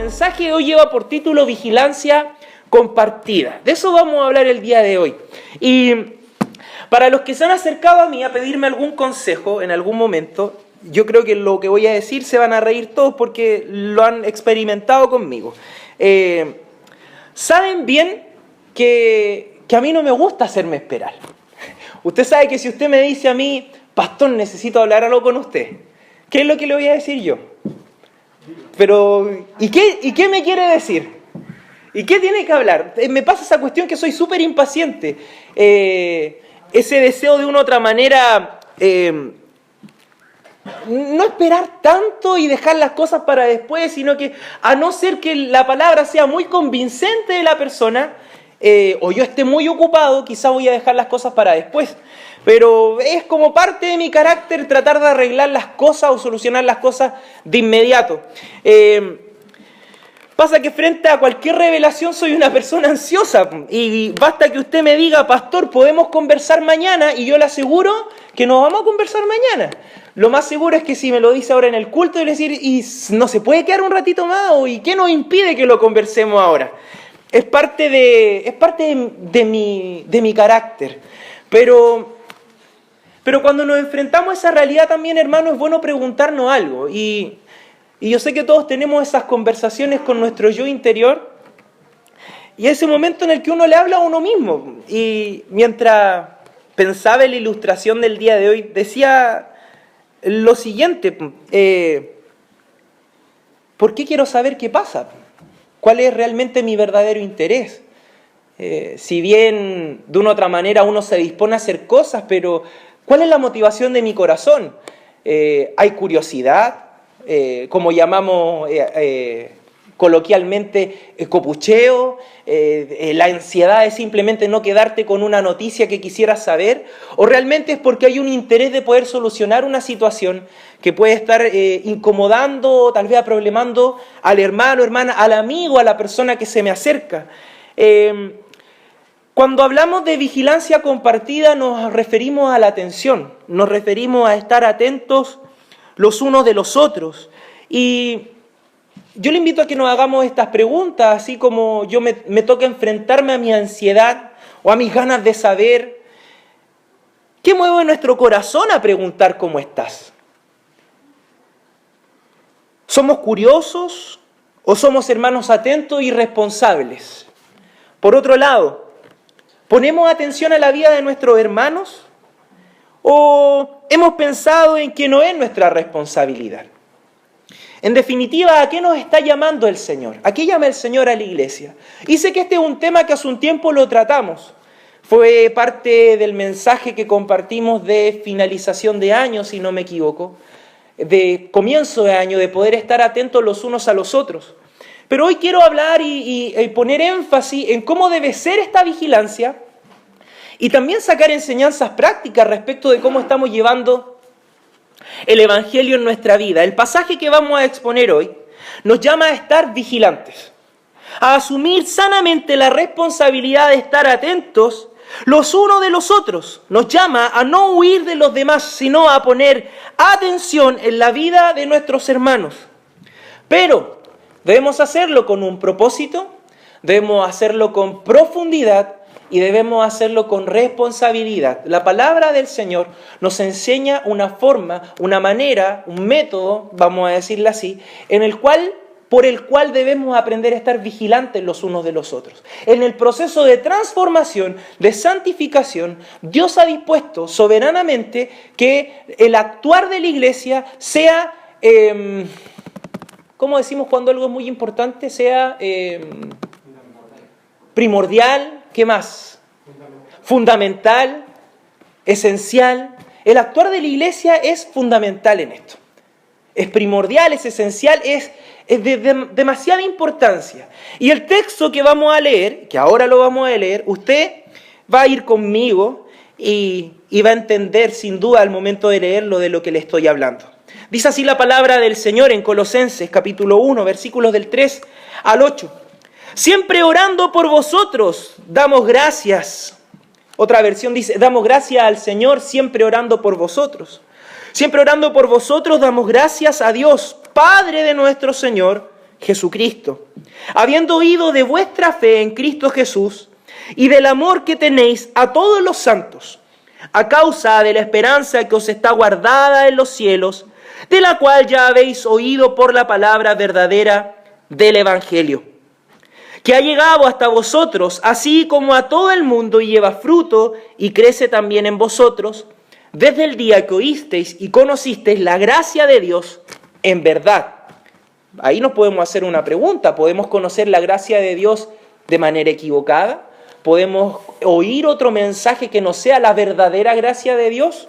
mensaje de hoy lleva por título Vigilancia Compartida. De eso vamos a hablar el día de hoy. Y para los que se han acercado a mí a pedirme algún consejo en algún momento, yo creo que lo que voy a decir se van a reír todos porque lo han experimentado conmigo. Saben bien que a mí no me gusta hacerme esperar. Usted sabe que si usted me dice a mí, pastor, necesito hablar algo con usted, ¿qué es lo que le voy a decir yo? Pero, ¿y qué me quiere decir? ¿Y qué tiene que hablar? Me pasa esa cuestión que soy súper impaciente. Ese deseo de una u otra manera, no esperar tanto y dejar las cosas para después, sino que a no ser que la palabra sea muy convincente de la persona, o yo esté muy ocupado, quizá voy a dejar las cosas para después. Pero es como parte de mi carácter tratar de arreglar las cosas o solucionar las cosas de inmediato. Pasa que frente a cualquier revelación soy una persona ansiosa y basta que usted me diga, pastor, podemos conversar mañana, y yo le aseguro que no vamos a conversar mañana. Lo más seguro es que si me lo dice ahora en el culto, yo le decir, ¿y no se puede quedar un ratito más? ¿Y qué nos impide que lo conversemos ahora? Es parte de mi carácter. Pero cuando nos enfrentamos a esa realidad también, hermano, es bueno preguntarnos algo. Y yo sé que todos tenemos esas conversaciones con nuestro yo interior. Y ese momento en el que uno le habla a uno mismo. Y mientras pensaba en la ilustración del día de hoy, decía lo siguiente. ¿Por qué quiero saber qué pasa? ¿Cuál es realmente mi verdadero interés? Si bien de una u otra manera uno se dispone a hacer cosas, pero ¿cuál es la motivación de mi corazón? ¿Hay curiosidad? Como llamamos coloquialmente copucheo, la ansiedad es simplemente no quedarte con una noticia que quisieras saber, o realmente es porque hay un interés de poder solucionar una situación que puede estar incomodando, tal vez problemando al hermano, hermana, al amigo, a la persona que se me acerca. Cuando hablamos de vigilancia compartida nos referimos a la atención, nos referimos a estar atentos los unos de los otros. Y yo le invito a que nos hagamos estas preguntas, así como yo me toca enfrentarme a mi ansiedad o a mis ganas de saber. ¿Qué mueve nuestro corazón a preguntar cómo estás? ¿Somos curiosos o somos hermanos atentos y responsables? Por otro lado, ¿ponemos atención a la vida de nuestros hermanos? ¿O hemos pensado en que no es nuestra responsabilidad? En definitiva, ¿a qué nos está llamando el Señor? ¿A qué llama el Señor a la iglesia? Y sé que este es un tema que hace un tiempo lo tratamos. Fue parte del mensaje que compartimos de finalización de año, si no me equivoco, de comienzo de año, de poder estar atentos los unos a los otros. Pero hoy quiero hablar y poner énfasis en cómo debe ser esta vigilancia y también sacar enseñanzas prácticas respecto de cómo estamos llevando el Evangelio en nuestra vida. El pasaje que vamos a exponer hoy nos llama a estar vigilantes, a asumir sanamente la responsabilidad de estar atentos los unos de los otros. Nos llama a no huir de los demás, sino a poner atención en la vida de nuestros hermanos. Pero debemos hacerlo con un propósito, debemos hacerlo con profundidad y debemos hacerlo con responsabilidad. La palabra del Señor nos enseña una forma, una manera, un método, vamos a decirlo así, por el cual debemos aprender a estar vigilantes los unos de los otros. En el proceso de transformación, de santificación, Dios ha dispuesto soberanamente que el actuar de la iglesia sea, ¿cómo decimos cuando algo es muy importante? Sea primordial. ¿Qué más? Fundamental, esencial. El actuar de la iglesia es fundamental en esto. Es primordial, es esencial, es de demasiada importancia. Y el texto que vamos a leer, que ahora lo vamos a leer, usted va a ir conmigo y va a entender sin duda al momento de leerlo de lo que le estoy hablando. Dice así la palabra del Señor en Colosenses capítulo 1, versículos del 3 al 8. Siempre orando por vosotros, damos gracias. Otra versión dice, damos gracias al Señor, siempre orando por vosotros. Siempre orando por vosotros, damos gracias a Dios, Padre de nuestro Señor Jesucristo, habiendo oído de vuestra fe en Cristo Jesús y del amor que tenéis a todos los santos, a causa de la esperanza que os está guardada en los cielos, de la cual ya habéis oído por la palabra verdadera del Evangelio, que ha llegado hasta vosotros, así como a todo el mundo, y lleva fruto y crece también en vosotros, desde el día que oísteis y conocisteis la gracia de Dios en verdad. Ahí nos podemos hacer una pregunta: ¿podemos conocer la gracia de Dios de manera equivocada? ¿Podemos oír otro mensaje que no sea la verdadera gracia de Dios?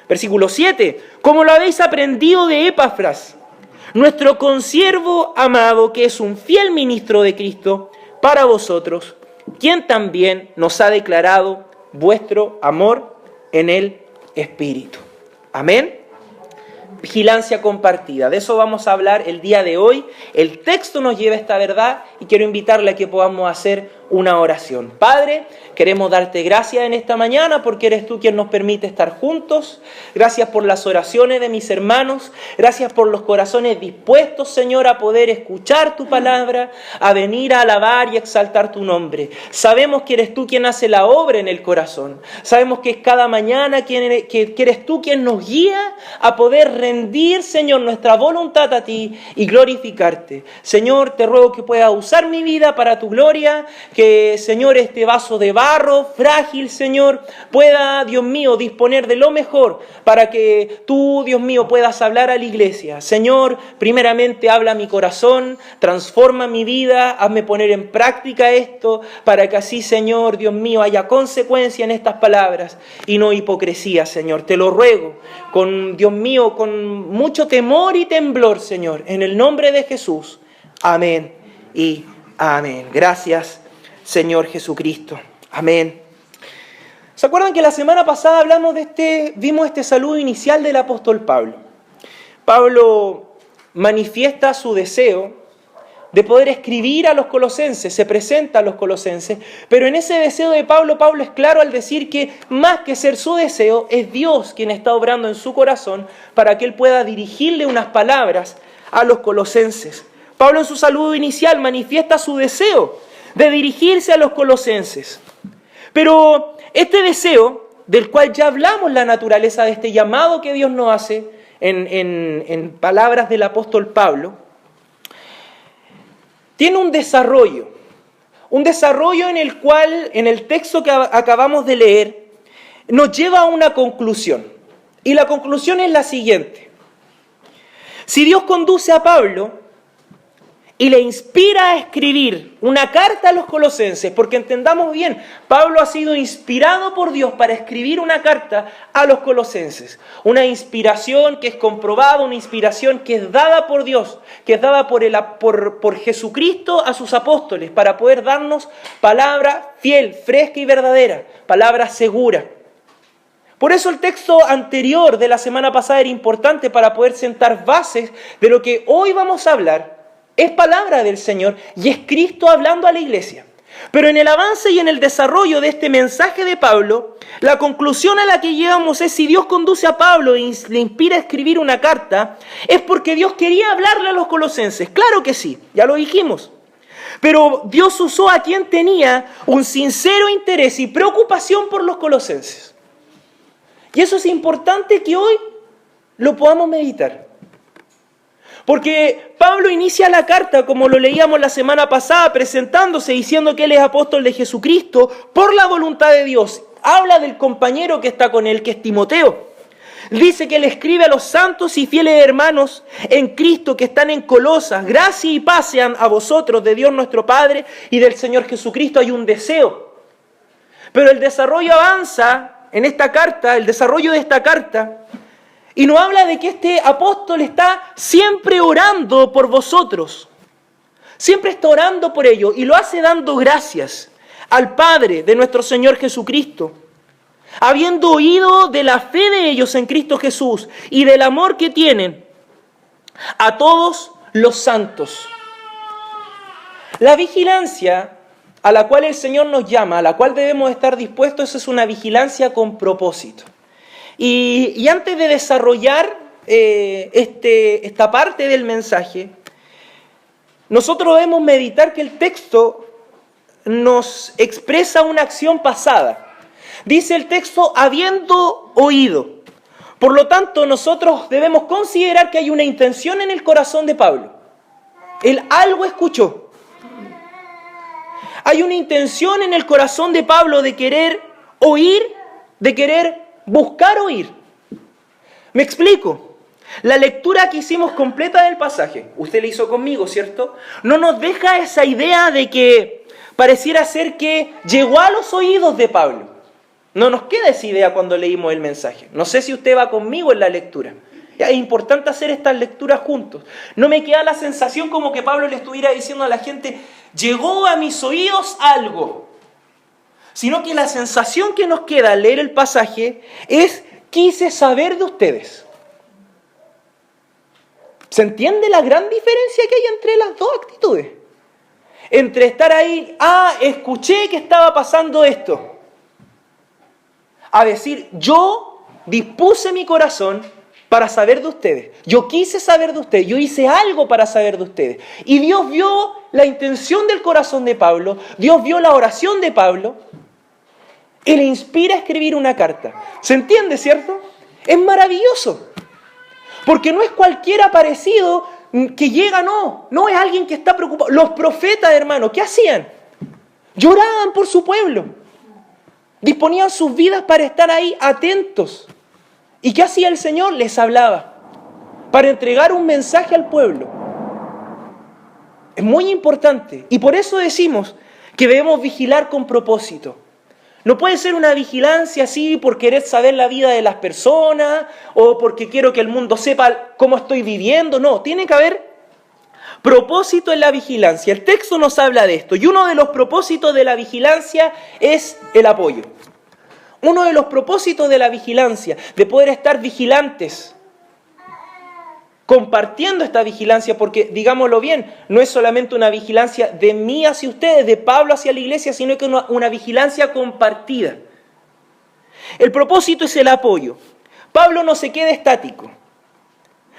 Versículo 7. Como lo habéis aprendido de Epafras, nuestro consiervo amado, que es un fiel ministro de Cristo para vosotros, quien también nos ha declarado vuestro amor en el Espíritu. Amén. Vigilancia compartida. De eso vamos a hablar el día de hoy. El texto nos lleva a esta verdad y quiero invitarle a que podamos hacer una oración. Padre, queremos darte gracias en esta mañana porque eres tú quien nos permite estar juntos. Gracias por las oraciones de mis hermanos. Gracias por los corazones dispuestos, Señor, a poder escuchar tu palabra, a venir a alabar y exaltar tu nombre. Sabemos que eres tú quien hace la obra en el corazón. Sabemos que es cada mañana que eres tú quien nos guía a poder rendir, Señor, nuestra voluntad a ti y glorificarte. Señor, te ruego que puedas usar mi vida para tu gloria, que, Señor, este vaso de barro frágil, Señor, pueda, Dios mío, disponer de lo mejor para que tú, Dios mío, puedas hablar a la iglesia. Señor, primeramente habla a mi corazón, transforma mi vida, hazme poner en práctica esto, para que así, Señor, Dios mío, haya consecuencia en estas palabras y no hipocresía, Señor. Te lo ruego, con, Dios mío, con mucho temor y temblor, Señor, en el nombre de Jesús. Amén y amén. Gracias, Señor Jesucristo. Amén. ¿Se acuerdan que la semana pasada vimos este saludo inicial del apóstol Pablo? Pablo manifiesta su deseo de poder escribir a los colosenses, se presenta a los colosenses, pero en ese deseo de Pablo es claro al decir que más que ser su deseo, es Dios quien está obrando en su corazón para que él pueda dirigirle unas palabras a los colosenses. Pablo en su saludo inicial manifiesta su deseo de dirigirse a los colosenses. Pero este deseo, del cual ya hablamos la naturaleza de este llamado que Dios nos hace en palabras del apóstol Pablo, tiene un desarrollo en el cual, en el texto que acabamos de leer, nos lleva a una conclusión. Y la conclusión es la siguiente: si Dios conduce a Pablo y le inspira a escribir una carta a los colosenses, porque entendamos bien, Pablo ha sido inspirado por Dios para escribir una carta a los colosenses. Una inspiración que es comprobada, una inspiración que es dada por Dios, que es dada por Jesucristo a sus apóstoles, para poder darnos palabra fiel, fresca y verdadera, palabra segura. Por eso el texto anterior de la semana pasada era importante para poder sentar bases de lo que hoy vamos a hablar. Es palabra del Señor y es Cristo hablando a la iglesia. Pero en el avance y en el desarrollo de este mensaje de Pablo, la conclusión a la que llegamos es: si Dios conduce a Pablo y le inspira a escribir una carta, es porque Dios quería hablarle a los colosenses. Claro que sí, ya lo dijimos. Pero Dios usó a quien tenía un sincero interés y preocupación por los colosenses. Y eso es importante que hoy lo podamos meditar. Porque Pablo inicia la carta, como lo leíamos la semana pasada, presentándose, diciendo que él es apóstol de Jesucristo por la voluntad de Dios. Habla del compañero que está con él, que es Timoteo. Dice que él escribe a los santos y fieles hermanos en Cristo que están en Colosas. Gracia y paz sean a vosotros de Dios nuestro Padre y del Señor Jesucristo. Hay un deseo. Pero el desarrollo avanza en esta carta, el desarrollo de esta carta, y nos habla de que este apóstol está siempre orando por vosotros. Siempre está orando por ellos y lo hace dando gracias al Padre de nuestro Señor Jesucristo, habiendo oído de la fe de ellos en Cristo Jesús y del amor que tienen a todos los santos. La vigilancia a la cual el Señor nos llama, a la cual debemos estar dispuestos, es una vigilancia con propósito. Y antes de desarrollar esta parte del mensaje, nosotros debemos meditar que el texto nos expresa una acción pasada. Dice el texto, habiendo oído. Por lo tanto, nosotros debemos considerar que hay una intención en el corazón de Pablo. Él algo escuchó. Hay una intención en el corazón de Pablo de querer oír, de querer buscar oír. Me explico. La lectura que hicimos completa del pasaje, usted la hizo conmigo, ¿cierto? No nos deja esa idea de que pareciera ser que llegó a los oídos de Pablo. No nos queda esa idea cuando leímos el mensaje. No sé si usted va conmigo en la lectura. Es importante hacer estas lecturas juntos. No me queda la sensación como que Pablo le estuviera diciendo a la gente, llegó a mis oídos algo. Sino que la sensación que nos queda al leer el pasaje es, quise saber de ustedes. ¿Se entiende la gran diferencia que hay entre las dos actitudes? Entre estar ahí, escuché que estaba pasando esto, a decir, yo dispuse mi corazón para saber de ustedes. Yo quise saber de ustedes. Yo hice algo para saber de ustedes. Y Dios vio la intención del corazón de Pablo. Dios vio la oración de Pablo. Y le inspira a escribir una carta. ¿Se entiende, cierto? Es maravilloso. Porque no es cualquier aparecido que llega, no. No es alguien que está preocupado. Los profetas, hermanos, ¿qué hacían? Lloraban por su pueblo. Disponían sus vidas para estar ahí atentos. ¿Y qué hacía el Señor? Les hablaba para entregar un mensaje al pueblo. Es muy importante. Y por eso decimos que debemos vigilar con propósito. No puede ser una vigilancia así por querer saber la vida de las personas o porque quiero que el mundo sepa cómo estoy viviendo. No, tiene que haber propósito en la vigilancia. El texto nos habla de esto. Y uno de los propósitos de la vigilancia es el apoyo. Uno de los propósitos de la vigilancia, de poder estar vigilantes, compartiendo esta vigilancia, porque, digámoslo bien, no es solamente una vigilancia de mí hacia ustedes, de Pablo hacia la iglesia, sino que una vigilancia compartida. El propósito es el apoyo. Pablo no se queda estático,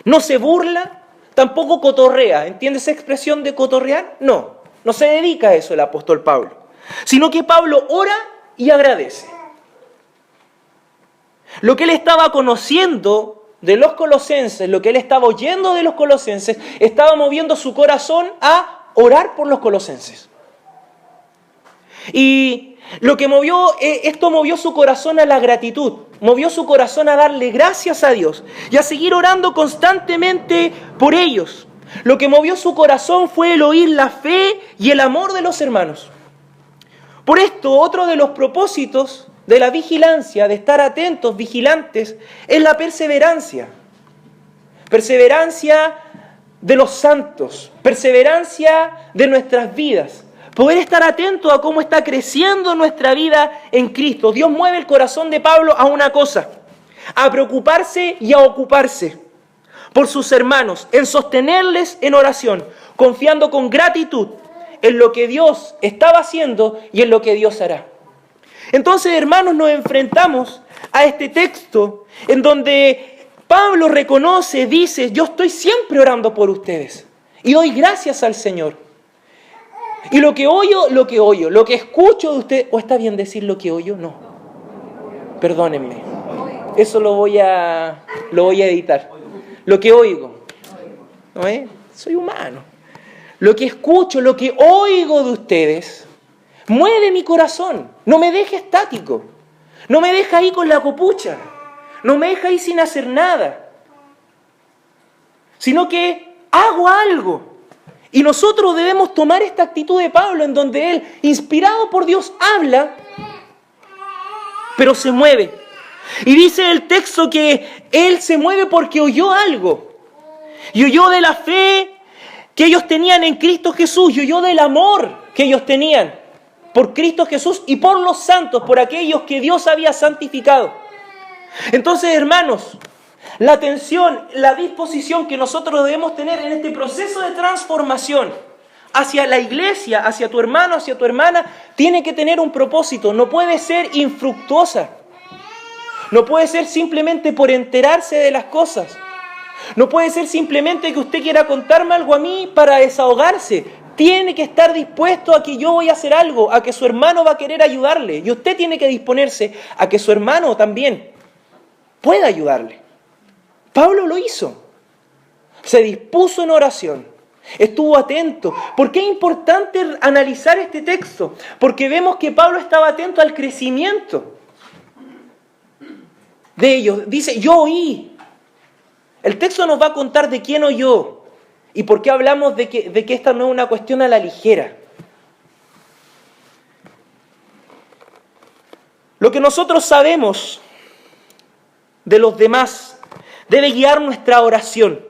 no se burla, tampoco cotorrea. ¿Entiende esa expresión de cotorrear? No se dedica a eso el apóstol Pablo, sino que Pablo ora y agradece. Lo que él estaba conociendo de los colosenses, lo que él estaba oyendo de los colosenses, estaba moviendo su corazón a orar por los colosenses. Y lo que esto movió su corazón a la gratitud, movió su corazón a darle gracias a Dios y a seguir orando constantemente por ellos. Lo que movió su corazón fue el oír la fe y el amor de los hermanos. Por esto, otro de los propósitos de la vigilancia, de estar atentos, vigilantes, es la perseverancia. Perseverancia de los santos, perseverancia de nuestras vidas. Poder estar atento a cómo está creciendo nuestra vida en Cristo. Dios mueve el corazón de Pablo a una cosa, a preocuparse y a ocuparse por sus hermanos, en sostenerles en oración, confiando con gratitud en lo que Dios estaba haciendo y en lo que Dios hará. Entonces, hermanos, nos enfrentamos a este texto en donde Pablo reconoce, dice, yo estoy siempre orando por ustedes y doy gracias al Señor. Y lo que escucho de ustedes, ¿o está bien decir lo que oyo? No, perdónenme, eso lo voy a editar. Lo que oigo, ¿no es? Soy humano. Lo que escucho, lo que oigo de ustedes, mueve mi corazón, no me deja estático, no me deja ahí con la copucha, no me deja ahí sin hacer nada, sino que hago algo. Y nosotros debemos tomar esta actitud de Pablo en donde él, inspirado por Dios, habla, pero se mueve. Y dice el texto que él se mueve porque oyó algo. Y oyó de la fe que ellos tenían en Cristo Jesús, y oyó del amor que ellos tenían por Cristo Jesús y por los santos, por aquellos que Dios había santificado. Entonces, hermanos, la atención, la disposición que nosotros debemos tener en este proceso de transformación hacia la iglesia, hacia tu hermano, hacia tu hermana, tiene que tener un propósito, no puede ser infructuosa, no puede ser simplemente por enterarse de las cosas. No puede ser simplemente que usted quiera contarme algo a mí para desahogarse. Tiene que estar dispuesto a que yo voy a hacer algo, a que su hermano va a querer ayudarle. Y usted tiene que disponerse a que su hermano también pueda ayudarle. Pablo lo hizo. Se dispuso en oración. Estuvo atento. ¿Por qué es importante analizar este texto? Porque vemos que Pablo estaba atento al crecimiento de ellos. Dice, yo oí. El texto nos va a contar de quién oyó y por qué hablamos de que esta no es una cuestión a la ligera. Lo que nosotros sabemos de los demás debe guiar nuestra oración.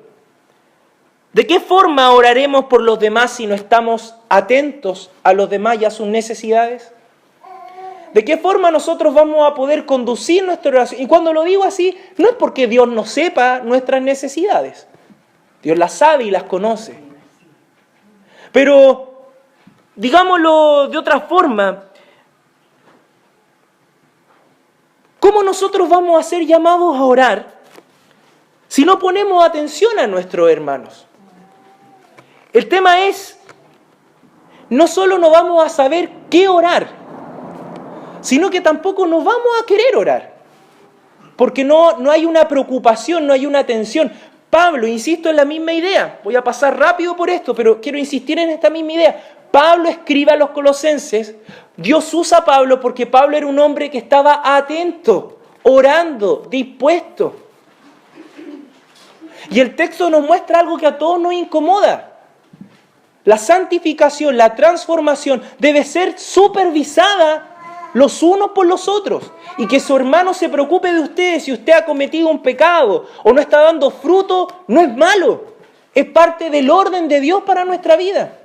¿De qué forma oraremos por los demás si no estamos atentos a los demás y a sus necesidades? ¿De qué forma nosotros vamos a poder conducir nuestra oración? Y cuando lo digo así, no es porque Dios no sepa nuestras necesidades. Dios las sabe y las conoce. Pero, digámoslo de otra forma, ¿cómo nosotros vamos a ser llamados a orar si no ponemos atención a nuestros hermanos? El tema es, no solo no vamos a saber qué orar, sino que tampoco nos vamos a querer orar. Porque no hay una preocupación, no hay una atención. Pablo, insisto en la misma idea, voy a pasar rápido por esto, pero quiero insistir en esta misma idea. Pablo escribe a los colosenses, Dios usa a Pablo porque Pablo era un hombre que estaba atento, orando, dispuesto. Y el texto nos muestra algo que a todos nos incomoda. La santificación, la transformación debe ser supervisada los unos por los otros. Y que su hermano se preocupe de usted si usted ha cometido un pecado o no está dando fruto, no es malo. Es parte del orden de Dios para nuestra vida.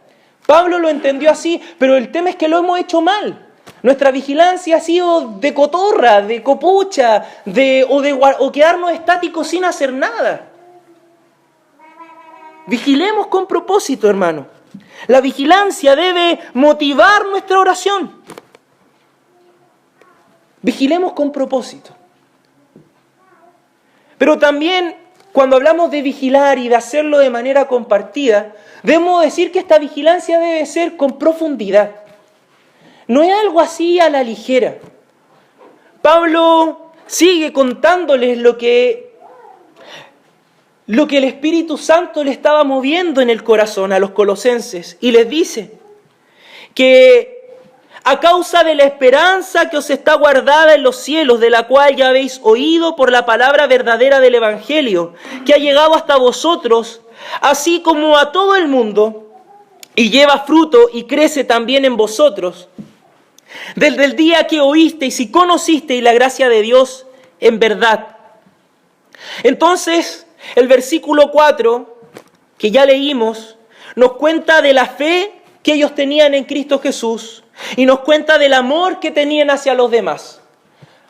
Pablo lo entendió así, pero el tema es que lo hemos mal. Nuestra vigilancia ha sido de cotorra, de copucha, o quedarnos estáticos sin hacer nada. Vigilemos con propósito, hermano. La vigilancia debe motivar nuestra oración. Vigilemos con propósito. Pero también, cuando hablamos de vigilar y de hacerlo de manera compartida, debemos decir que esta vigilancia debe ser con profundidad. No es algo así a la ligera. Pablo sigue contándoles lo que el Espíritu Santo le estaba moviendo en el corazón a los colosenses. Y les dice que a causa de la esperanza que os está guardada en los cielos, de la cual ya habéis oído por la palabra verdadera del Evangelio, que ha llegado hasta vosotros, así como a todo el mundo, y lleva fruto y crece también en vosotros, desde el día que oísteis y conocisteis la gracia de Dios en verdad. Entonces, el versículo 4, que ya leímos, nos cuenta de la fe que ellos tenían en Cristo Jesús y nos cuenta del amor que tenían hacia los demás.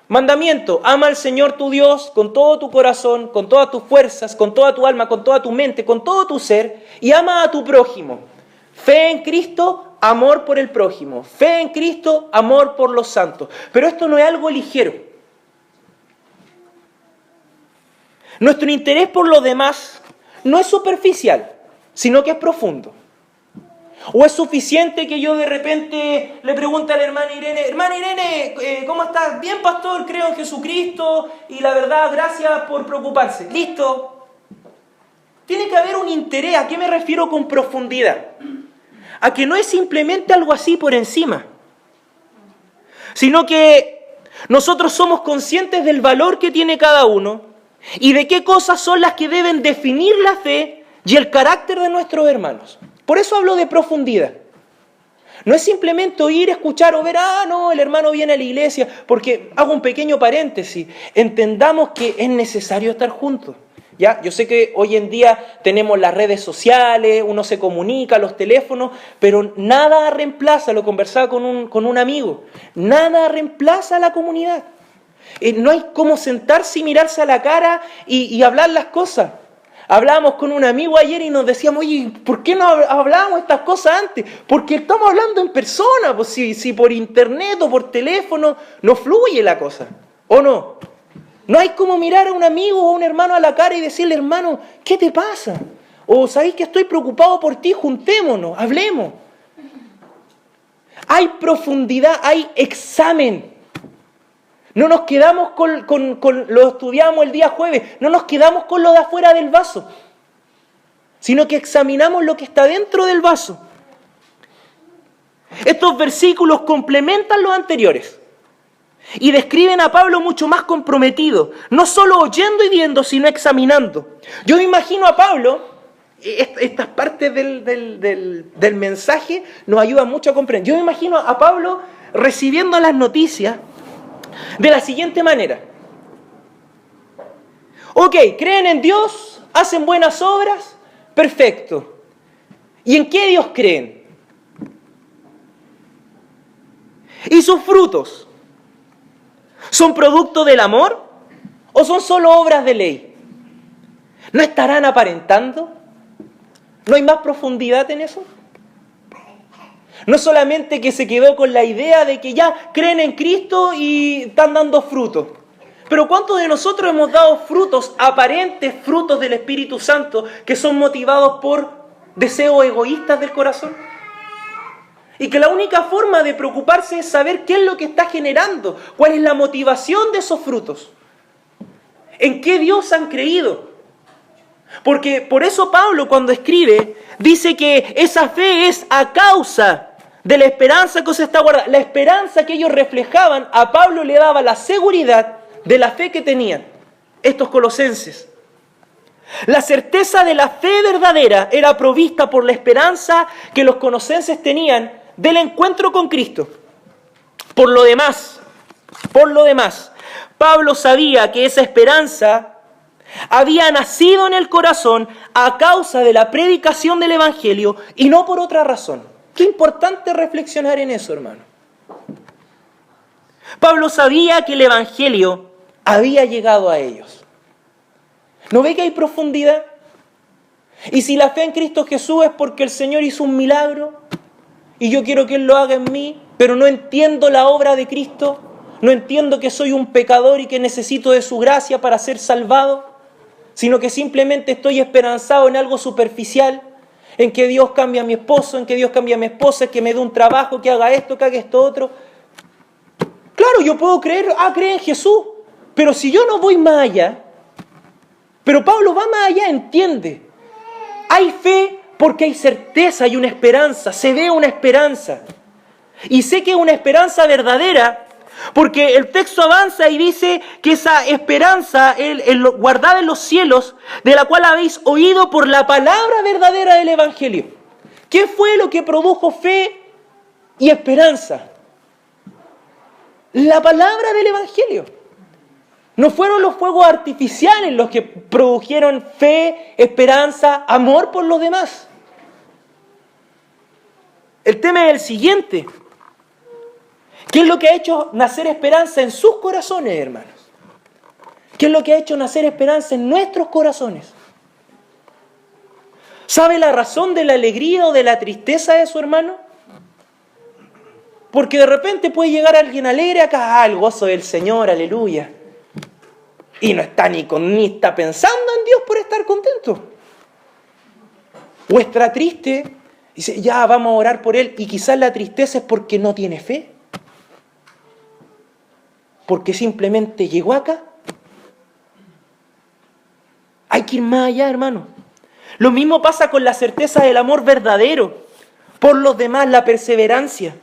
Mandamiento: ama al Señor tu Dios con todo tu corazón, con todas tus fuerzas, con toda tu alma, con toda tu mente, con todo tu ser, y ama a tu prójimo. Fe en Cristo, amor por el prójimo. Fe en Cristo, amor por los santos. Pero esto no es algo ligero. Nuestro interés por los demás no es superficial, sino que es profundo. ¿O es suficiente que yo de repente le pregunte a la hermana Irene, ¿cómo estás? Bien, pastor, creo en Jesucristo y la verdad, gracias por preocuparse. Listo. Tiene que haber un interés. ¿A qué me refiero con profundidad? A que no es simplemente algo así por encima, sino que nosotros somos conscientes del valor que tiene cada uno y de qué cosas son las que deben definir la fe y el carácter de nuestros hermanos. Por eso hablo de profundidad. No es simplemente oír, escuchar o ver, no, el hermano viene a la iglesia, porque hago un pequeño paréntesis. Entendamos que es necesario estar juntos. ¿Ya? Yo sé que hoy en día tenemos las redes sociales, uno se comunica, los teléfonos, pero nada reemplaza, lo conversaba con un amigo, nada reemplaza a la comunidad. No hay cómo sentarse y mirarse a la cara y hablar las cosas. Hablábamos con un amigo ayer y nos decíamos, oye, ¿por qué no hablábamos estas cosas antes? Porque estamos hablando en persona, pues si por internet o por teléfono no fluye la cosa, ¿o no? No hay como mirar a un amigo o a un hermano a la cara y decirle, hermano, ¿qué te pasa? O sabéis que estoy preocupado por ti, juntémonos, hablemos. Hay profundidad, hay examen. No nos quedamos lo estudiamos el día jueves, no nos quedamos con lo de afuera del vaso, sino que examinamos lo que está dentro del vaso. Estos versículos complementan los anteriores y describen a Pablo mucho más comprometido, no solo oyendo y viendo, sino examinando. Yo me imagino a Pablo, estas partes del mensaje nos ayudan mucho a comprender. Yo me imagino a Pablo recibiendo las noticias de la siguiente manera. Ok, creen en Dios, hacen buenas obras, perfecto. ¿Y en qué Dios creen? ¿Y sus frutos? ¿Son producto del amor o son solo obras de ley? ¿No estarán aparentando? ¿No hay más profundidad en eso? No solamente que se quedó con la idea de que ya creen en Cristo y están dando frutos. Pero ¿cuántos de nosotros hemos dado frutos, aparentes frutos del Espíritu Santo, que son motivados por deseos egoístas del corazón? Y que la única forma de preocuparse es saber qué es lo que está generando, cuál es la motivación de esos frutos, en qué Dios han creído. Porque por eso Pablo, cuando escribe, dice que esa fe es a causa de la esperanza que os está guardada. La esperanza que ellos reflejaban, a Pablo le daba la seguridad de la fe que tenían estos colosenses. La certeza de la fe verdadera era provista por la esperanza que los colosenses tenían del encuentro con Cristo. Por lo demás, Pablo sabía que esa esperanza había nacido en el corazón a causa de la predicación del Evangelio y no por otra razón. Qué importante reflexionar en eso, hermano. Pablo sabía que el Evangelio había llegado a ellos. ¿No ve que hay profundidad? Y si la fe en Cristo Jesús es porque el Señor hizo un milagro y yo quiero que Él lo haga en mí, pero no entiendo la obra de Cristo, no entiendo que soy un pecador y que necesito de su gracia para ser salvado, sino que simplemente estoy esperanzado en algo superficial, en que Dios cambie a mi esposo, en que Dios cambie a mi esposa, que me dé un trabajo, que haga esto, que haga esto otro. Claro, yo puedo creer en Jesús, pero si yo no voy más allá, pero Pablo va más allá, entiende. Hay fe porque hay certeza y una esperanza, se ve una esperanza. Y sé que es una esperanza verdadera, porque el texto avanza y dice que esa esperanza guardada en los cielos, de la cual habéis oído por la palabra verdadera del Evangelio. ¿Qué fue lo que produjo fe y esperanza? La palabra del Evangelio. No fueron los fuegos artificiales los que produjeron fe, esperanza, amor por los demás. El tema es el siguiente. ¿Qué es lo que ha hecho nacer esperanza en sus corazones, hermanos? ¿Qué es lo que ha hecho nacer esperanza en nuestros corazones? ¿Sabe la razón de la alegría o de la tristeza de su hermano? Porque de repente puede llegar alguien alegre acá, el gozo del Señor, aleluya. Y no está ni está pensando en Dios por estar contento. O está triste, y dice, ya vamos a orar por él, y quizás la tristeza es porque no tiene fe. Porque simplemente llegó acá. Hay que ir más allá, hermano. Lo mismo pasa con la certeza del amor verdadero. Por los demás, la perseverancia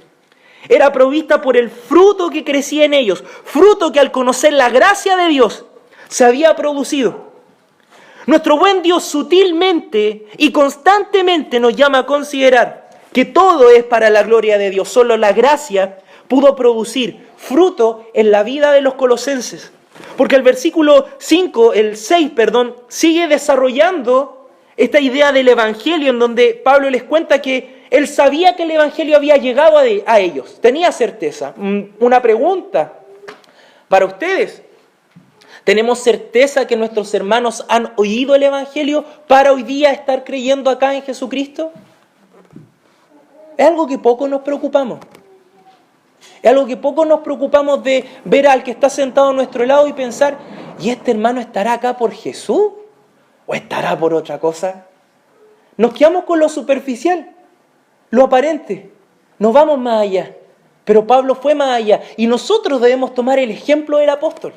era provista por el fruto que crecía en ellos. Fruto que al conocer la gracia de Dios se había producido. Nuestro buen Dios sutilmente y constantemente nos llama a considerar que todo es para la gloria de Dios. Solo la gracia pudo producir fruto en la vida de los colosenses. Porque el versículo 6, sigue desarrollando esta idea del Evangelio, en donde Pablo les cuenta que él sabía que el Evangelio había llegado a ellos. Tenía certeza. Una pregunta para ustedes. ¿Tenemos certeza que nuestros hermanos han oído el Evangelio para hoy día estar creyendo acá en Jesucristo? Es algo que poco nos preocupamos. Es algo que poco nos preocupamos de ver al que está sentado a nuestro lado y pensar, ¿y este hermano estará acá por Jesús o estará por otra cosa? Nos quedamos con lo superficial, lo aparente. Nos vamos más allá. Pero Pablo fue más allá y nosotros debemos tomar el ejemplo del apóstol.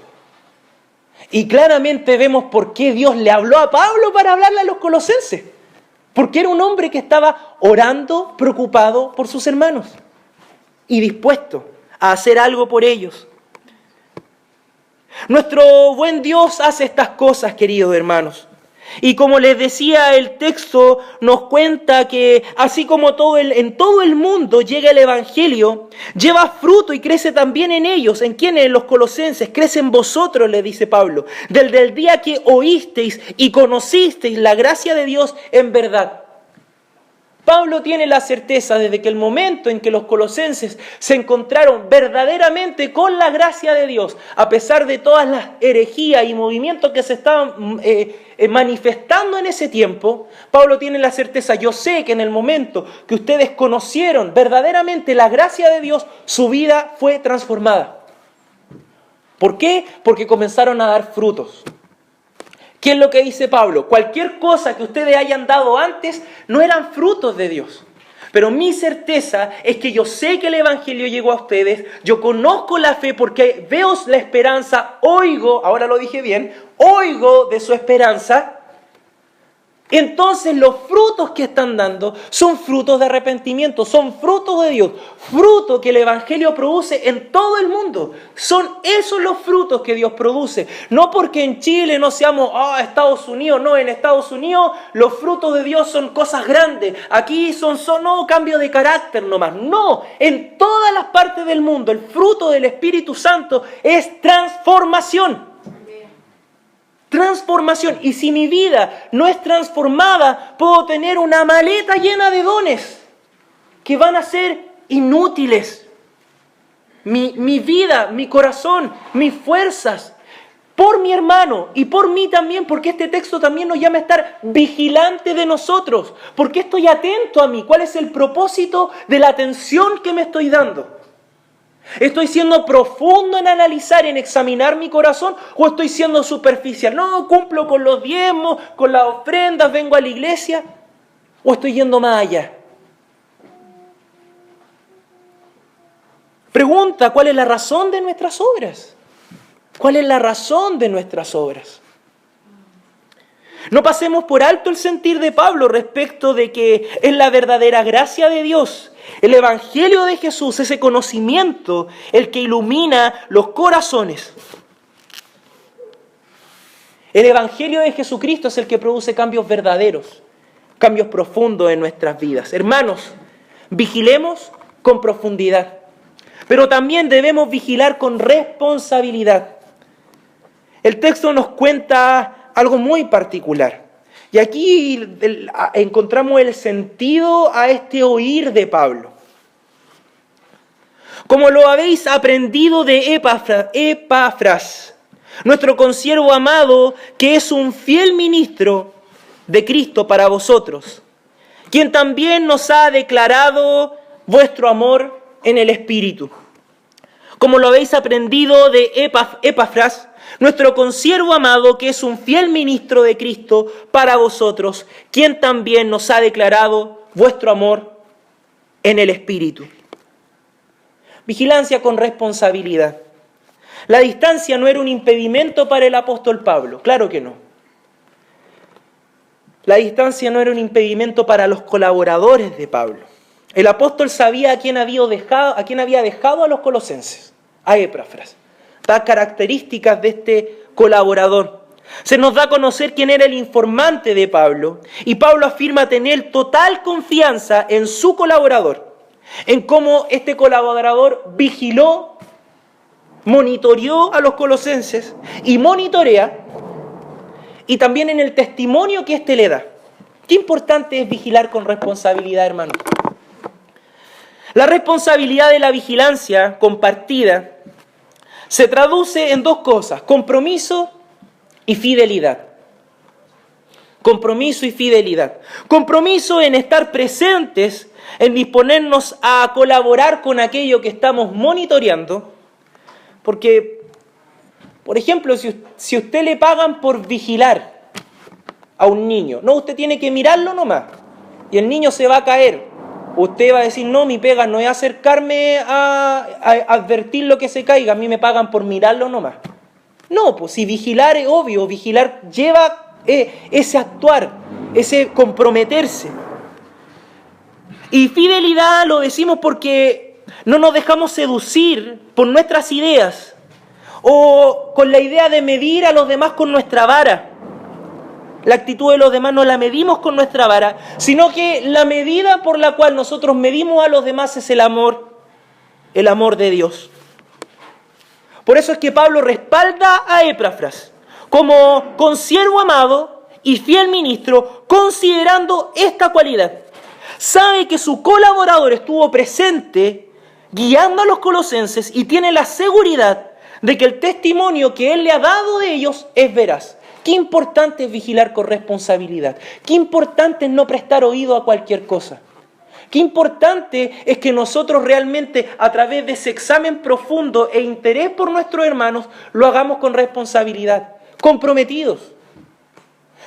Y claramente vemos por qué Dios le habló a Pablo para hablarle a los colosenses. Porque era un hombre que estaba orando, preocupado por sus hermanos y dispuesto a hacer algo por ellos. Nuestro buen Dios hace estas cosas, queridos hermanos. Y como les decía, el texto nos cuenta que así como en todo el mundo llega el Evangelio, lleva fruto y crece también en ellos. ¿En quiénes? En los colosenses. Crece en vosotros, le dice Pablo. Desde el día que oísteis y conocisteis la gracia de Dios en verdad. Pablo tiene la certeza desde que el momento en que los colosenses se encontraron verdaderamente con la gracia de Dios, a pesar de todas las herejías y movimientos que se estaban manifestando en ese tiempo, Pablo tiene la certeza, yo sé que en el momento que ustedes conocieron verdaderamente la gracia de Dios, su vida fue transformada. ¿Por qué? Porque comenzaron a dar frutos. ¿Qué es lo que dice Pablo? Cualquier cosa que ustedes hayan dado antes no eran frutos de Dios. Pero mi certeza es que yo sé que el Evangelio llegó a ustedes, yo conozco la fe porque veo la esperanza, oigo, ahora lo dije bien, oigo de su esperanza. Entonces los frutos que están dando son frutos de arrepentimiento, son frutos de Dios, frutos que el Evangelio produce en todo el mundo. Son esos los frutos que Dios produce. No porque en Chile no seamos Estados Unidos, no, en Estados Unidos los frutos de Dios son cosas grandes. Aquí son cambio de carácter nomás. No, en todas las partes del mundo el fruto del Espíritu Santo es transformación. Transformación. Y si mi vida no es transformada, puedo tener una maleta llena de dones que van a ser inútiles. Mi vida, mi corazón, mis fuerzas, por mi hermano y por mí también, porque este texto también nos llama a estar vigilante de nosotros. Porque estoy atento a mí. ¿Cuál es el propósito de la atención que me estoy dando? ¿Estoy siendo profundo en analizar, en examinar mi corazón? ¿O estoy siendo superficial? No, cumplo con los diezmos, con las ofrendas, vengo a la iglesia. ¿O estoy yendo más allá? Pregunta, ¿cuál es la razón de nuestras obras? ¿Cuál es la razón de nuestras obras? No pasemos por alto el sentir de Pablo respecto de que es la verdadera gracia de Dios, el Evangelio de Jesús, ese conocimiento, el que ilumina los corazones. El Evangelio de Jesucristo es el que produce cambios verdaderos, cambios profundos en nuestras vidas. Hermanos, vigilemos con profundidad, pero también debemos vigilar con responsabilidad. El texto nos cuenta algo muy particular. Y aquí encontramos el sentido a este oír de Pablo. Como lo habéis aprendido de Epafras, nuestro consiervo amado, que es un fiel ministro de Cristo para vosotros, quien también nos ha declarado vuestro amor en el Espíritu. Como lo habéis aprendido de Epafras, nuestro consiervo amado, que es un fiel ministro de Cristo para vosotros, quien también nos ha declarado vuestro amor en el Espíritu. Vigilancia con responsabilidad. La distancia no era un impedimento para el apóstol Pablo, claro que no. La distancia no era un impedimento para los colaboradores de Pablo. El apóstol sabía a quién había dejado a los colosenses, a Epafras. Da características de este colaborador. Se nos da a conocer quién era el informante de Pablo, y Pablo afirma tener total confianza en su colaborador, en cómo este colaborador vigiló, monitoreó a los colosenses y monitorea, y también en el testimonio que éste le da. Qué importante es vigilar con responsabilidad, hermano. La responsabilidad de la vigilancia compartida se traduce en dos cosas: compromiso y fidelidad. Compromiso y fidelidad. Compromiso en estar presentes, en disponernos a colaborar con aquello que estamos monitoreando, porque Por ejemplo, si usted le pagan por vigilar a un niño, no, usted tiene que mirarlo nomás, y el niño se va a caer. Usted va a decir, no, mi pega no es acercarme a advertir lo que se caiga, a mí me pagan por mirarlo nomás. No, pues si vigilar es obvio, vigilar lleva ese actuar, ese comprometerse. Y fidelidad lo decimos porque no nos dejamos seducir por nuestras ideas o con la idea de medir a los demás con nuestra vara. La actitud de los demás no la medimos con nuestra vara, sino que la medida por la cual nosotros medimos a los demás es el amor de Dios. Por eso es que Pablo respalda a Epafras como consiervo amado y fiel ministro, considerando esta cualidad. Sabe que su colaborador estuvo presente guiando a los colosenses y tiene la seguridad de que el testimonio que él le ha dado de ellos es veraz. Qué importante es vigilar con responsabilidad. Qué importante es no prestar oído a cualquier cosa. Qué importante es que nosotros realmente, a través de ese examen profundo e interés por nuestros hermanos, lo hagamos con responsabilidad, comprometidos.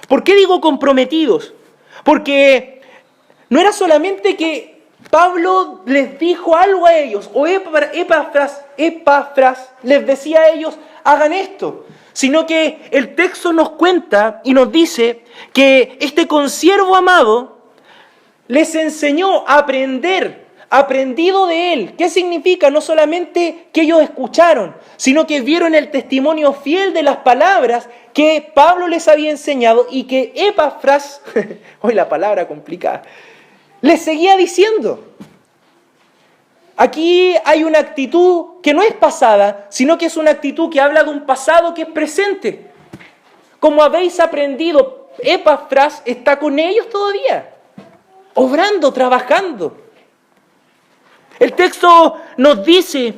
¿Por qué digo comprometidos? Porque no era solamente que Pablo les dijo algo a ellos, o Epafras les decía a ellos, hagan esto, sino que el texto nos cuenta y nos dice que este consiervo amado les enseñó a aprendido de él. ¿Qué significa? No solamente que ellos escucharon, sino que vieron el testimonio fiel de las palabras que Pablo les había enseñado y que Epafras, hoy la palabra complicada, les seguía diciendo. Aquí hay una actitud que no es pasada, sino que es una actitud que habla de un pasado que es presente. Como habéis aprendido, Epafras está con ellos todavía, obrando, trabajando. El texto nos dice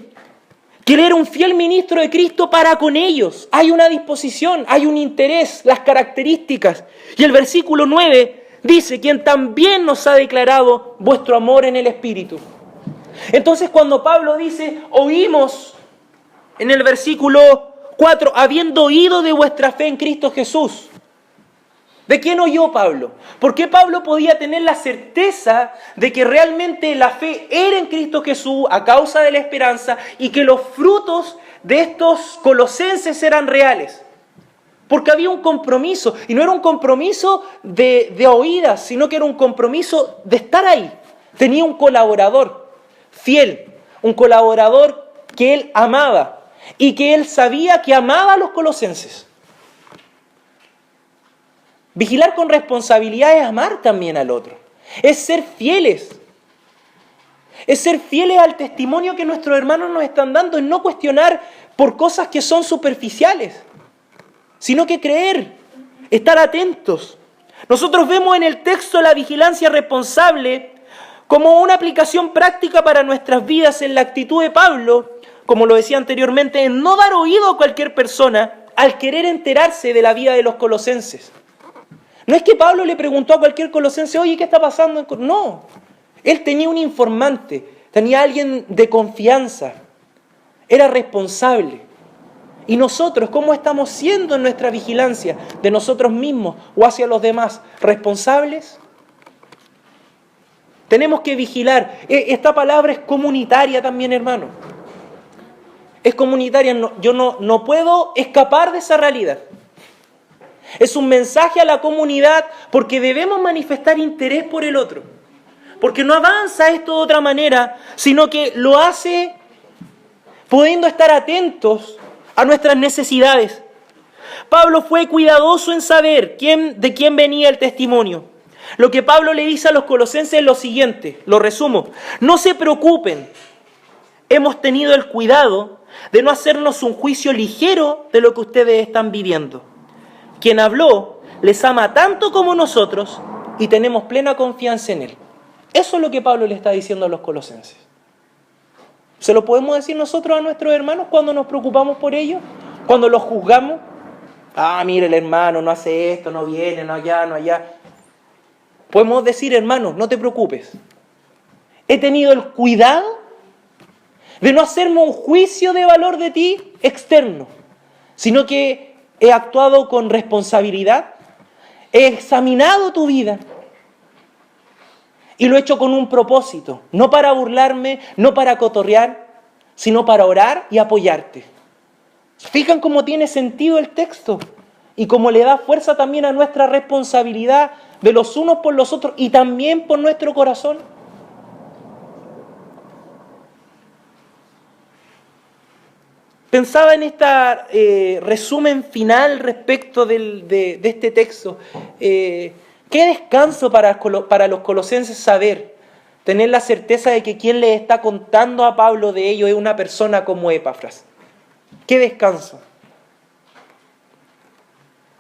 que él era un fiel ministro de Cristo para con ellos. Hay una disposición, hay un interés, las características. Y el versículo 9 dice, quien también nos ha declarado vuestro amor en el Espíritu. Entonces cuando Pablo dice, oímos, en el versículo 4, habiendo oído de vuestra fe en Cristo Jesús. ¿De quién oyó Pablo? ¿Por qué Pablo podía tener la certeza de que realmente la fe era en Cristo Jesús a causa de la esperanza y que los frutos de estos colosenses eran reales? Porque había un compromiso, y no era un compromiso de oídas, sino que era un compromiso de estar ahí. Tenía un colaborador fiel, un colaborador que él amaba y que él sabía que amaba a los colosenses. Vigilar con responsabilidad es amar también al otro, es ser fieles al testimonio que nuestros hermanos nos están dando, es no cuestionar por cosas que son superficiales, sino que creer, estar atentos. Nosotros vemos en el texto la vigilancia responsable como una aplicación práctica para nuestras vidas en la actitud de Pablo, como lo decía anteriormente, en no dar oído a cualquier persona al querer enterarse de la vida de los colosenses. No es que Pablo le preguntó a cualquier colosense, oye, ¿qué está pasando? No, él tenía un informante, tenía alguien de confianza, era responsable. Y nosotros, ¿cómo estamos siendo en nuestra vigilancia de nosotros mismos o hacia los demás? ¿Responsables? Tenemos que vigilar. Esta palabra es comunitaria también, hermano. Es comunitaria. Yo no puedo escapar de esa realidad. Es un mensaje a la comunidad porque debemos manifestar interés por el otro. Porque no avanza esto de otra manera, sino que lo hace pudiendo estar atentos a nuestras necesidades. Pablo fue cuidadoso en saber de quién venía el testimonio. Lo que Pablo le dice a los colosenses es lo siguiente, lo resumo. No se preocupen, hemos tenido el cuidado de no hacernos un juicio ligero de lo que ustedes están viviendo. Quien habló les ama tanto como nosotros y tenemos plena confianza en él. Eso es lo que Pablo le está diciendo a los colosenses. ¿Se lo podemos decir nosotros a nuestros hermanos cuando nos preocupamos por ellos? Cuando los juzgamos. Mire, el hermano no hace esto, no viene, no allá, no allá. Podemos decir, hermano, no te preocupes. He tenido el cuidado de no hacerme un juicio de valor de ti externo, sino que he actuado con responsabilidad, he examinado tu vida y lo he hecho con un propósito, no para burlarme, no para cotorrear, sino para orar y apoyarte. ¿Fijan cómo tiene sentido el texto? Y cómo le da fuerza también a nuestra responsabilidad de los unos por los otros y también por nuestro corazón. Pensaba en este resumen final respecto de este texto. Qué descanso para los colosenses saber, tener la certeza de que quien les está contando a Pablo de ello es una persona como Epafras. Qué descanso.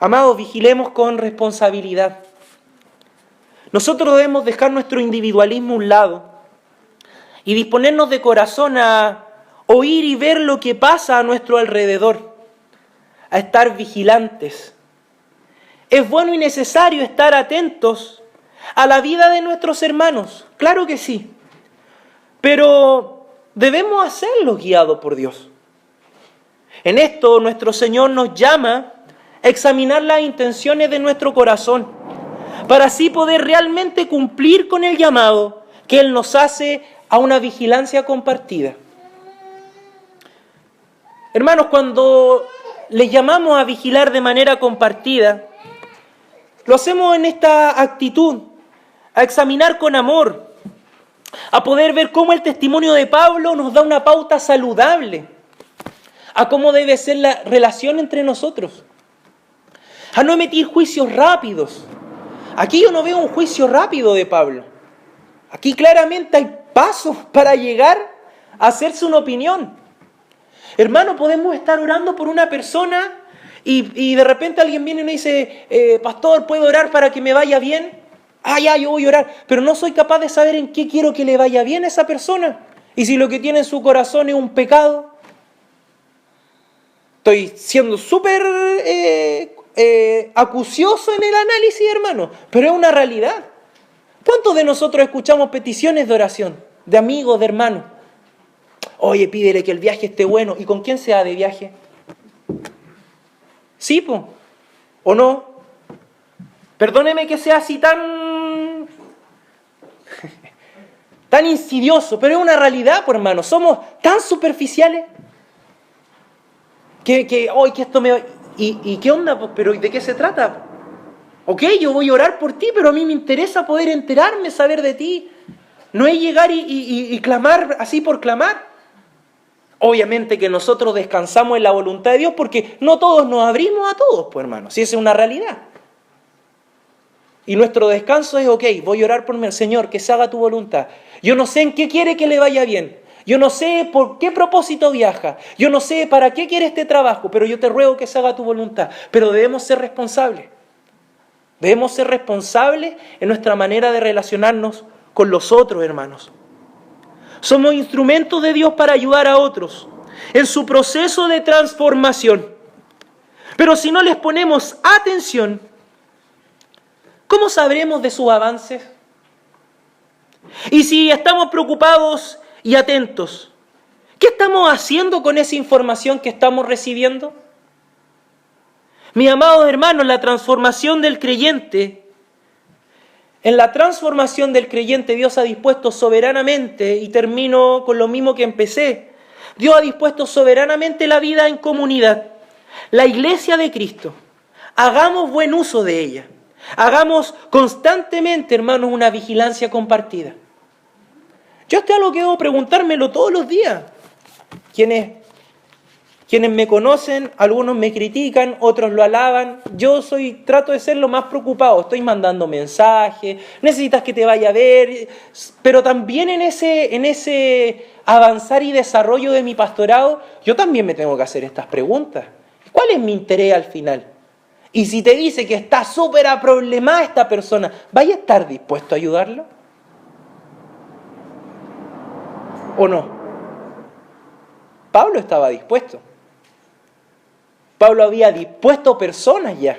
Amados, vigilemos con responsabilidad. Nosotros debemos dejar nuestro individualismo a un lado y disponernos de corazón a oír y ver lo que pasa a nuestro alrededor, a estar vigilantes. Es bueno y necesario estar atentos a la vida de nuestros hermanos, claro que sí, pero debemos hacerlo guiados por Dios. En esto nuestro Señor nos llama a examinar las intenciones de nuestro corazón, para así poder realmente cumplir con el llamado que Él nos hace a una vigilancia compartida. Hermanos, cuando les llamamos a vigilar de manera compartida, lo hacemos en esta actitud, a examinar con amor, a poder ver cómo el testimonio de Pablo nos da una pauta saludable a cómo debe ser la relación entre nosotros, a no emitir juicios rápidos. Aquí yo no veo un juicio rápido de Pablo. Aquí claramente hay pasos para llegar a hacerse una opinión. Hermano, podemos estar orando por una persona y de repente alguien viene y nos dice, pastor, ¿puedo orar para que me vaya bien? Ya, yo voy a orar, pero no soy capaz de saber en qué quiero que le vaya bien a esa persona. Y si lo que tiene en su corazón es un pecado, estoy siendo súper acucioso en el análisis, hermano, pero es una realidad. ¿Cuántos de nosotros escuchamos peticiones de oración, de amigos, de hermanos? Oye, pídele que el viaje esté bueno. ¿Y con quién se va de viaje? ¿Sí, po? ¿O no? Perdóneme que sea así tan insidioso, pero es una realidad, pues, hermano. Somos tan superficiales que esto me... ¿Y qué onda? Pues, ¿pero de qué se trata? Ok, yo voy a orar por ti, pero a mí me interesa poder enterarme, saber de ti. No es llegar y clamar así por clamar. Obviamente que nosotros descansamos en la voluntad de Dios porque no todos nos abrimos a todos, pues, hermano. Si esa es una realidad. Y nuestro descanso es, ok, voy a orar por mi Señor, que se haga tu voluntad. Yo no sé en qué quiere que le vaya bien. Yo no sé por qué propósito viaja. Yo no sé para qué quiere este trabajo, pero yo te ruego que se haga tu voluntad. Pero debemos ser responsables. Debemos ser responsables en nuestra manera de relacionarnos con los otros, hermanos. Somos instrumentos de Dios para ayudar a otros en su proceso de transformación. Pero si no les ponemos atención, ¿cómo sabremos de sus avances? Y si estamos preocupados y atentos, ¿qué estamos haciendo con esa información que estamos recibiendo? Mis amados hermanos, la transformación del creyente, en la transformación del creyente Dios ha dispuesto soberanamente, y termino con lo mismo que empecé, Dios ha dispuesto soberanamente la vida en comunidad, la iglesia de Cristo. Hagamos buen uso de ella. Hagamos constantemente, hermanos, una vigilancia compartida. Yo esto es algo que debo preguntármelo todos los días. Quienes me conocen, algunos me critican, otros lo alaban. Yo trato de ser lo más preocupado. Estoy mandando mensajes, necesitas que te vaya a ver. Pero también en ese avanzar y desarrollo de mi pastorado, yo también me tengo que hacer estas preguntas. ¿Cuál es mi interés al final? Y si te dice que está súper aproblemada esta persona, ¿vaya a estar dispuesto a ayudarlo? ¿O no? Pablo estaba dispuesto. Pablo había dispuesto personas ya.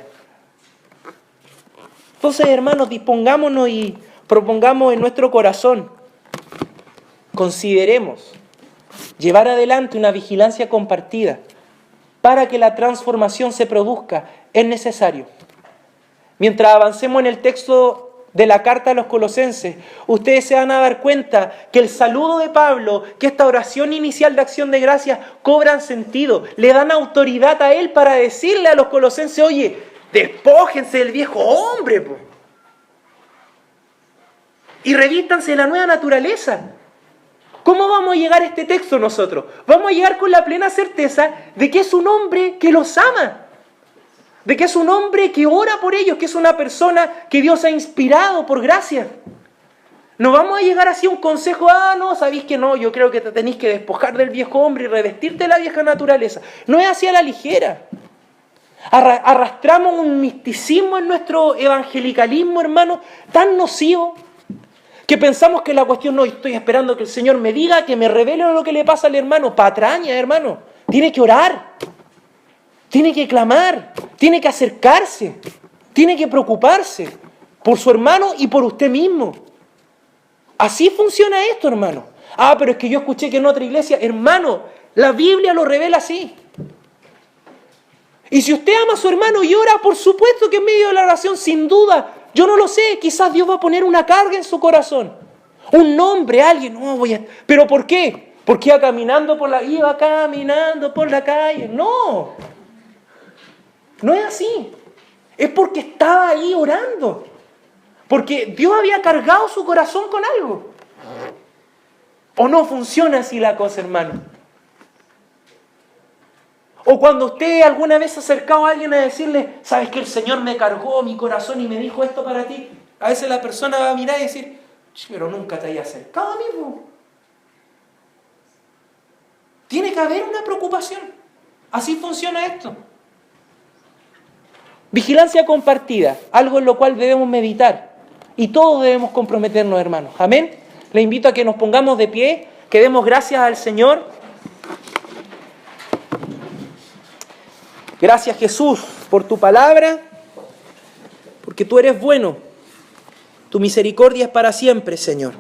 Entonces, hermanos, dispongámonos y propongamos en nuestro corazón, consideremos llevar adelante una vigilancia compartida para que la transformación se produzca. Es necesario. Mientras avancemos en el texto de la carta a los Colosenses, ustedes se van a dar cuenta que el saludo de Pablo, que esta oración inicial de acción de gracias cobran sentido, le dan autoridad a él para decirle a los colosenses, oye, despójense del viejo hombre, po, y revístanse de la nueva naturaleza. ¿Cómo vamos a llegar a este texto nosotros? Vamos a llegar con la plena certeza de que es un hombre que los ama, de que es un hombre que ora por ellos, que es una persona que Dios ha inspirado por gracia. No vamos a llegar así a un consejo, no, sabéis que no, yo creo que te tenéis que despojar del viejo hombre y revestirte de la vieja naturaleza. No es así a la ligera. Arrastramos un misticismo en nuestro evangelicalismo, hermano, tan nocivo, que pensamos que la cuestión no, estoy esperando que el Señor me diga, que me revele lo que le pasa al hermano. Patraña, hermano, tiene que orar. Tiene que clamar, tiene que acercarse, tiene que preocuparse por su hermano y por usted mismo. Así funciona esto, hermano. Pero es que yo escuché que en otra iglesia, hermano, la Biblia lo revela así. Y si usted ama a su hermano y ora, por supuesto que en medio de la oración, sin duda, yo no lo sé, quizás Dios va a poner una carga en su corazón. Un nombre, alguien, ¿pero por qué? Porque iba caminando por la calle. No. No es así. Es porque estaba ahí orando. Porque Dios había cargado su corazón con algo. ¿O no funciona así la cosa, hermano? O cuando usted alguna vez se ha acercado a alguien a decirle, ¿sabes que el Señor me cargó mi corazón y me dijo esto para ti? A veces la persona va a mirar y decir, pero nunca te haya acercado a mí, po. Tiene que haber una preocupación. Así funciona esto. Vigilancia compartida, algo en lo cual debemos meditar. Y todos debemos comprometernos, hermanos. Amén. Le invito a que nos pongamos de pie, que demos gracias al Señor. Gracias, Jesús, por tu palabra, porque tú eres bueno. Tu misericordia es para siempre, Señor.